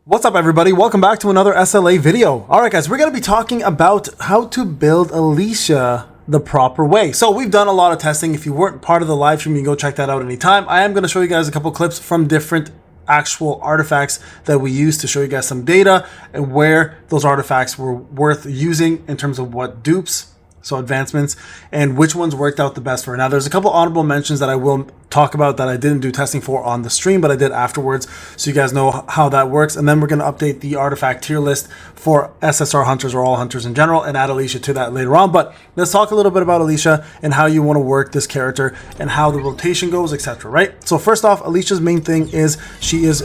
What's up everybody, welcome back to another SLA video. Alright guys, we're going to be talking about how to build Alicia the proper way. So we've done a lot of testing. If you weren't part of the live stream, you can go check that out anytime. I am going to show you guys a couple clips from different actual artifacts that we use to show you guys some data and where those artifacts were worth using in terms of what dupes, so advancements, and which ones worked out the best for. Now there's a couple honorable mentions that I will talk about that I didn't do testing for on the stream, but I did afterwards, so you guys know how that works. And then we're going to update the artifact tier list for SSR hunters or all hunters in general and add Alicia to that later on. But let's talk a little bit about Alicia and how you want to work this character and how the rotation goes, etc. Right? So first off, Alicia's main thing is she is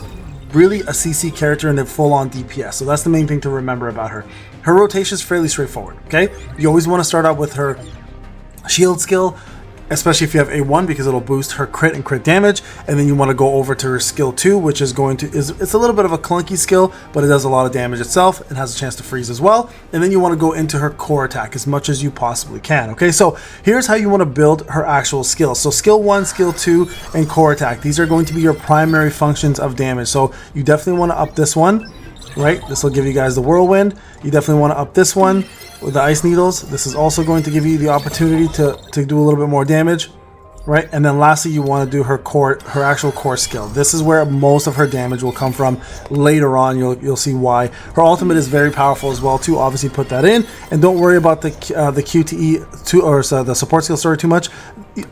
really a CC character and a full-on DPS. So that's the main thing to remember about her. Her rotation is fairly straightforward, okay? You always want to start out with her shield skill, especially if you have A1, because it'll boost her crit and crit damage. And then you want to go over to her skill 2, which is it's a little bit of a clunky skill, but it does a lot of damage itself and has a chance to freeze as well. And then you want to go into her core attack as much as you possibly can, okay? So here's how you want to build her actual skills. So skill 1, skill 2, and core attack. These are going to be your primary functions of damage. So you definitely want to up this one, right? This will give you guys the whirlwind. You definitely want to up this one with the ice needles. This is also going to give you the opportunity to do a little bit more damage, right? And then lastly, you want to do her actual core skill. This is where most of her damage will come from. Later on, you'll see why. Her ultimate is very powerful as well too. Obviously, put that in, and don't worry about the QTE or the support skill story too much.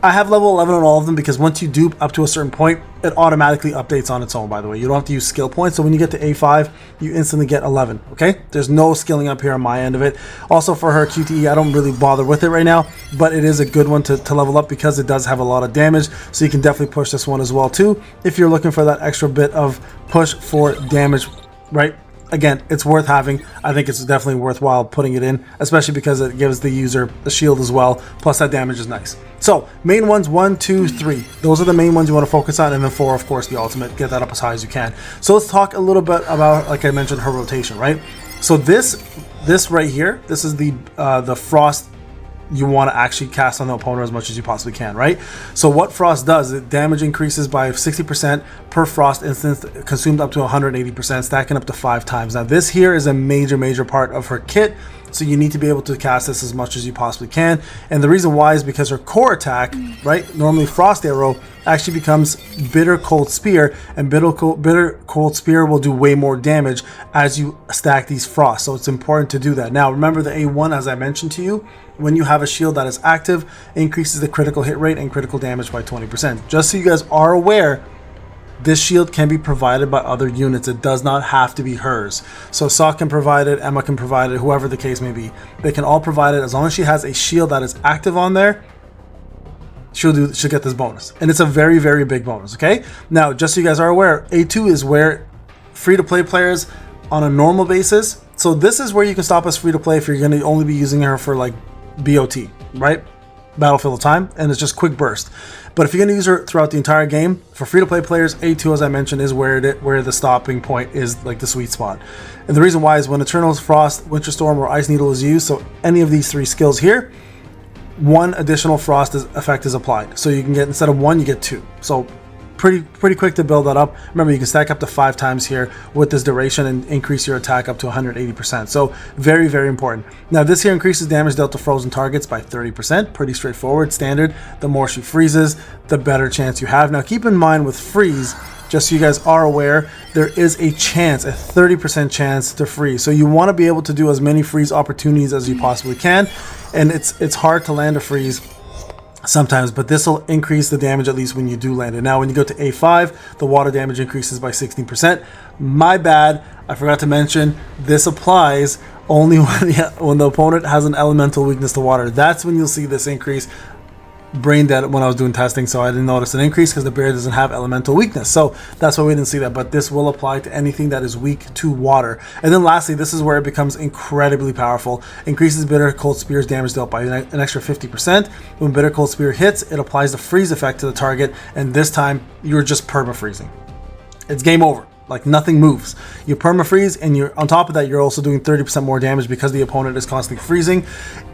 I have level 11 on all of them because once you dupe up to a certain point, it automatically updates on its own, by the way. You don't have to use skill points. So when you get to A5, you instantly get 11, okay? There's no skilling up here on my end of it. Also for her QTE, I don't really bother with it right now, but it is a good one to level up because it does have a lot of damage. So you can definitely push this one as well too if you're looking for that extra bit of push for damage, right? Again, it's worth having. I think it's definitely worthwhile putting it in, especially because it gives the user a shield as well. Plus that damage is nice. So main ones, 1, 2, 3. Those are the main ones you want to focus on. And then 4, of course, the ultimate. Get that up as high as you can. So let's talk a little bit about, like I mentioned, her rotation, right? So this right here, this is the frost you want to actually cast on the opponent as much as you possibly can, right? So what frost does, it damage increases by 60% per frost instance, consumed up to 180%, stacking up to 5 times. Now this here is a major part of her kit, so you need to be able to cast this as much as you possibly can. And the reason why is because her core attack, right, normally frost arrow, actually becomes bitter cold spear, and bitter cold spear will do way more damage as you stack these frosts. So it's important to do that. Now remember the A1, as I mentioned to you, when you have a shield that is active, increases the critical hit rate and critical damage by 20%. Just so you guys are aware, this shield can be provided by other units. It does not have to be hers. So Sok can provide it, Emma can provide it, whoever the case may be. They can all provide it as long as she has a shield that is active on there. She'll get this bonus, and it's a very big bonus. Okay, now just so you guys are aware, A2 is where free-to-play players on a normal basis. So this is where you can stop us free-to-play if you're going to only be using her for like BOT, right? Battlefield of Time, and it's just quick burst. But if you're going to use her throughout the entire game, for free-to-play players, A2, as I mentioned, is where the stopping point is, like the sweet spot. And the reason why is when Eternal's Frost, Winter Storm, or Ice Needle is used, so any of these 3 skills here, 1 additional frost effect is applied. So you can get, instead of 1, you get 2. So pretty quick to build that up. Remember, you can stack up to 5 times here with this duration and increase your attack up to 180%. So very important. Now this here increases damage dealt to frozen targets by 30%. Pretty straightforward, standard. The more she freezes, the better chance you have. Now keep in mind with freeze, just so you guys are aware, there is a chance, a 30% chance to freeze. So you want to be able to do as many freeze opportunities as you possibly can. And it's hard to land a freeze sometimes, but this will increase the damage at least when you do land it. Now when you go to A5, the water damage increases by 16%. My bad, I forgot to mention, this applies only when the opponent has an elemental weakness to water. That's when you'll see this increase. Brain dead when I was doing testing, so I didn't notice an increase because the bear doesn't have elemental weakness, so that's why we didn't see that. But this will apply to anything that is weak to water. And then lastly, this is where it becomes incredibly powerful. Increases bitter cold spear's damage dealt by an extra 50%. When bitter cold spear hits, it applies the freeze effect to the target, and this time you're just perma freezing. It's game over. Like nothing moves. You perma-freeze, and you're on top of that, you're also doing 30% more damage because the opponent is constantly freezing.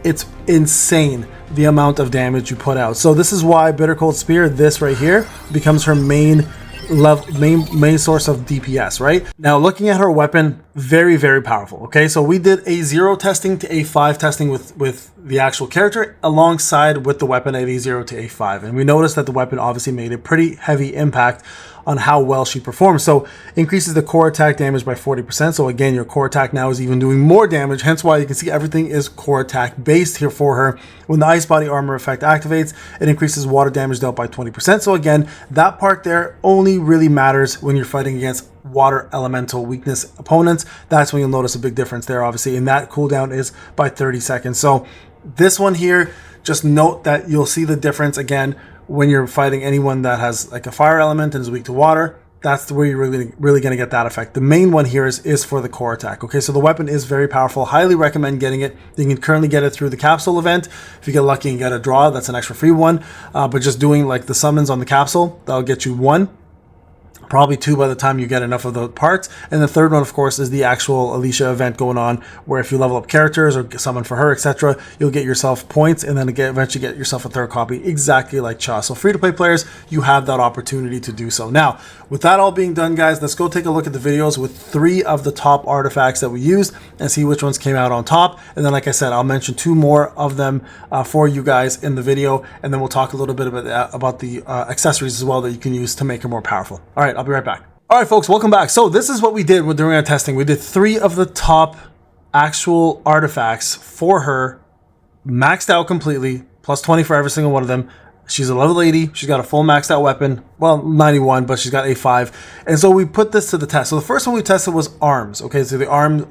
It's insane the amount of damage you put out. So this is why Bitter Cold Spear, this right here, becomes her main main source of DPS, right? Now, looking at her weapon, very, very powerful. Okay, so we did A0 testing to A5 testing with the actual character alongside with the weapon at A0 to A5, and we noticed that the weapon obviously made a pretty heavy impact on how well she performs. So increases the core attack damage by 40%. So again, your core attack now is even doing more damage, hence why you can see everything is core attack based here for her. When the ice body armor effect activates, it increases water damage dealt by 20%. So again, that part there only really matters when you're fighting against water elemental weakness opponents. That's when you'll notice a big difference there, obviously, and that cooldown is by 30 seconds. So this one here, just note that you'll see the difference again when you're fighting anyone that has like a fire element and is weak to water. That's where you're really going to get that effect. The main one here is for the core attack. Okay, so the weapon is very powerful. Highly recommend getting it. You can currently get it through the capsule event. If you get lucky and get a draw, that's an extra free one. But just doing like the summons on the capsule, that'll get you 1. Probably 2 by the time you get enough of the parts. And the third one, of course, is the actual Alicia event going on, where if you level up characters or summon for her, etc., you'll get yourself points and then eventually get yourself a third copy, exactly like Cha. So free-to-play players, you have that opportunity to do so. Now, with that all being done, guys, let's go take a look at the videos with 3 of the top artifacts that we used and see which ones came out on top. And then, like I said, I'll mention 2 more of them for you guys in the video, and then we'll talk a little bit about the accessories as well that you can use to make her more powerful. All right, I'll be right back. All right, folks, welcome back. So this is what we did during our testing. We did 3 of the top actual artifacts for her, maxed out completely, plus 20 for every single one of them. She's a level 80. She's got a full maxed out weapon. Well, 91, but she's got A5. And so we put this to the test. So the first one we tested was arms. Okay, so the armed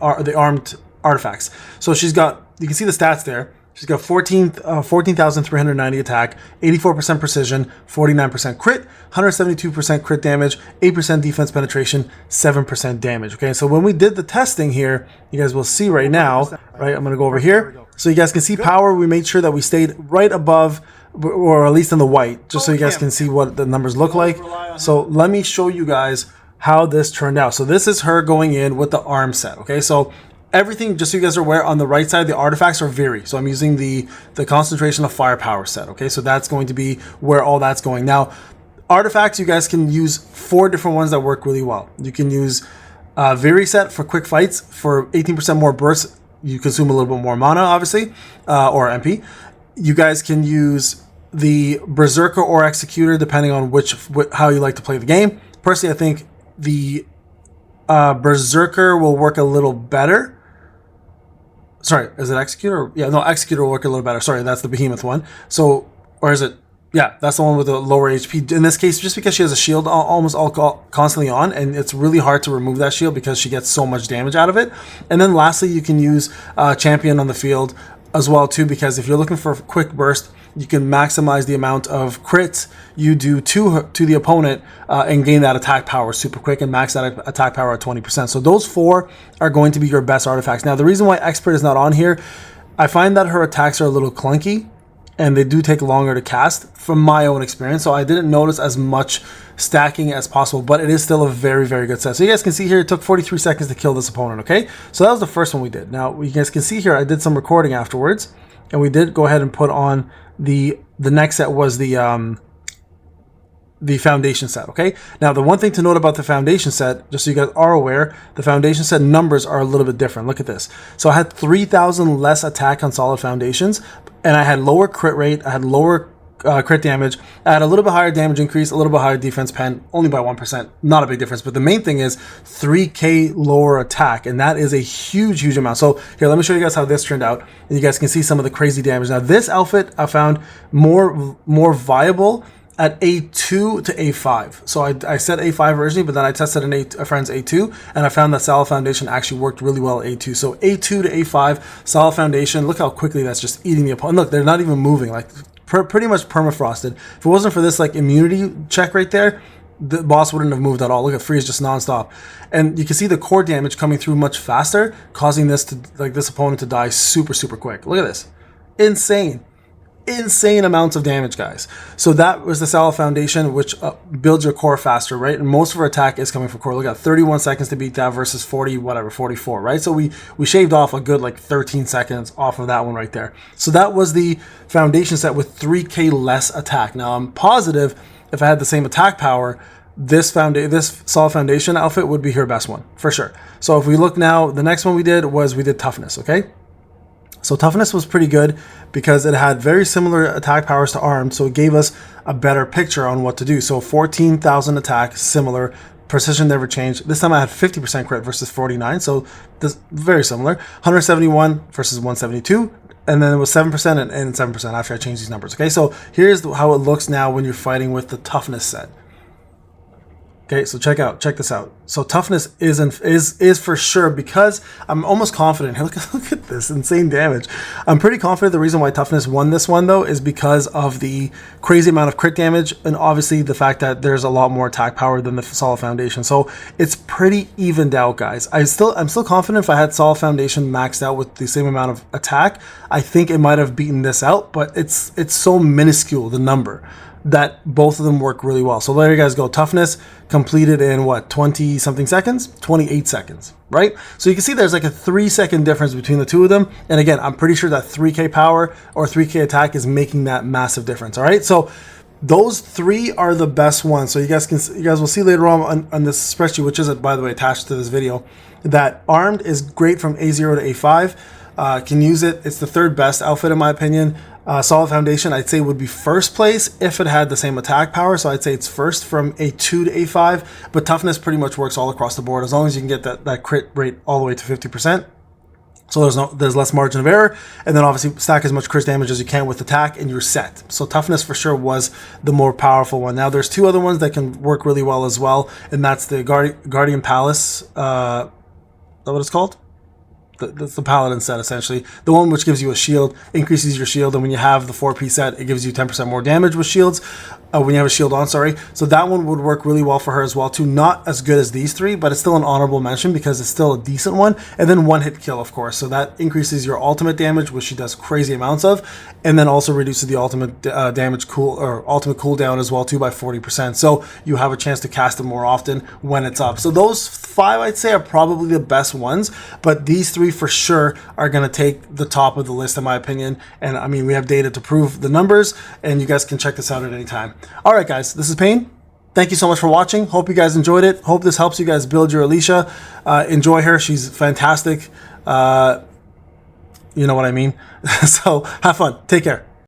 artifacts. So she's got, you can see the stats there. She's got 14,390 attack, 84% precision, 49% crit, 172% crit damage, 8% defense penetration, 7% damage. Okay, so when we did the testing here, you guys will see right now, right? I'm going to go over here. So you guys can see power. We made sure that we stayed right above, or at least in the white, just so you guys can see what the numbers look like. So let me show you guys how this turned out. So this is her going in with the arm set. Okay, so everything, just so you guys are aware, on the right side, the artifacts are Viri. So I'm using the concentration of firepower set. Okay, so that's going to be where all that's going. Now, artifacts, you guys can use 4 different ones that work really well. You can use Viri set for quick fights. For 18% more bursts, you consume a little bit more mana, obviously, or MP. You guys can use the Berserker or Executor, depending on how you like to play the game. Personally, I think the Berserker will work a little better. Sorry, is it Executor? Yeah, no, Executor will work a little better. Sorry, that's the Behemoth one. So, or is it? Yeah, that's the one with the lower HP. In this case, just because she has a shield almost constantly on, and it's really hard to remove that shield because she gets so much damage out of it. And then lastly, you can use Champion on the field as well too, because if you're looking for a quick burst, you can maximize the amount of crits you do to the opponent and gain that attack power super quick and max that attack power at 20%. So those 4 are going to be your best artifacts. Now, the reason why Expert is not on here, I find that her attacks are a little clunky and they do take longer to cast from my own experience. So I didn't notice as much stacking as possible, but it is still a very, very good set. So you guys can see here, it took 43 seconds to kill this opponent, okay? So that was the first one we did. Now, you guys can see here, I did some recording afterwards, and we did go ahead and put on the next set was the foundation set. Okay, now the one thing to note about the foundation set, just so you guys are aware, the foundation set numbers are a little bit different. Look at this. So I had 3,000 less attack on solid foundations, and I had lower crit rate, I had lower crit damage, I had a little bit higher damage increase, a little bit higher defense pen, only by 1%, not a big difference. But the main thing is 3k lower attack, and that is a huge amount. So here, let me show you guys how this turned out, and you guys can see some of the crazy damage. Now, this outfit I found more viable at A2 to A5. So I said A5 originally, but then I tested a friend's A2, and I found that Solid Foundation actually worked really well at A2. So A2 to A5, Solid Foundation, look how quickly that's just eating the opponent. Look, they're not even moving, like pretty much permafrosted. If it wasn't for this like immunity check right there, the boss wouldn't have moved at all. Look at freeze, just nonstop. And you can see the core damage coming through much faster, causing this opponent to die super quick. Look at this. Insane amounts of damage, guys. So that was the Solid Foundation, which builds your core faster, right? And most of our attack is coming from core. Look at 31 seconds to beat that versus 44, right? So we shaved off a good like 13 seconds off of that one right there. So that was the foundation set with 3k less attack. Now I'm positive if I had the same attack power, this solid foundation outfit would be her best one for sure. So if we look now, the next one we did toughness. Okay, so toughness was pretty good because it had very similar attack powers to armed, so it gave us a better picture on what to do. So 14,000 attack, similar. Precision never changed. This time I had 50% crit versus 49, so this very similar. 171 versus 172, and then it was 7% and 7% after I changed these numbers. Okay, so here's how it looks now when you're fighting with the toughness set. Okay, so check this out. So toughness is for sure, because I'm almost confident. Look at this insane damage. I'm pretty confident the reason why toughness won this one though is because of the crazy amount of crit damage, and obviously the fact that there's a lot more attack power than the solid foundation. So it's pretty evened out, guys. I'm still confident if I had solid foundation maxed out with the same amount of attack, I think it might have beaten this out, but it's so minuscule, the number, that both of them work really well. So there you guys go. Toughness completed in what, 20 something seconds? 28 seconds, right? So you can see there's like a 3-second difference between the two of them. And again, I'm pretty sure that 3k power or 3k attack is making that massive difference. All right, so those three are the best ones. So you guys will see later on this spreadsheet, which is, by the way, attached to this video, that armed is great from A0 to A5. Can use it. It's the third best outfit in my opinion. Solid foundation, I'd say, would be first place if it had the same attack power. So I'd say it's first from A2 to A5. But toughness pretty much works all across the board as long as you can get that crit rate all the way to 50%. So there's less margin of error, and then obviously stack as much crit damage as you can with attack, and you're set. So toughness for sure was the more powerful one. Now there's two other ones that can work really well as well, and that's the Guardian Palace. Is that what it's called? That's the paladin set, essentially. The one which gives you a shield, increases your shield, and when you have the 4P set, it gives you 10% more damage with shields. When you have a shield on, sorry. So that one would work really well for her as well too. Not as good as these three, but it's still an honorable mention because it's still a decent one. And then one hit kill, of course. So that increases your ultimate damage, which she does crazy amounts of, and then also reduces the ultimate damage ultimate cooldown as well too by 40%. So you have a chance to cast it more often when it's up. So those 5, I'd say, are probably the best ones, but these 3 for sure are going to take the top of the list in my opinion. And I mean, we have data to prove the numbers, and you guys can check this out at any time. All right, guys, this is Payne. Thank you so much for watching. Hope you guys enjoyed it. Hope this helps you guys build your Alicia. Enjoy her. She's fantastic. You know what I mean? So have fun. Take care.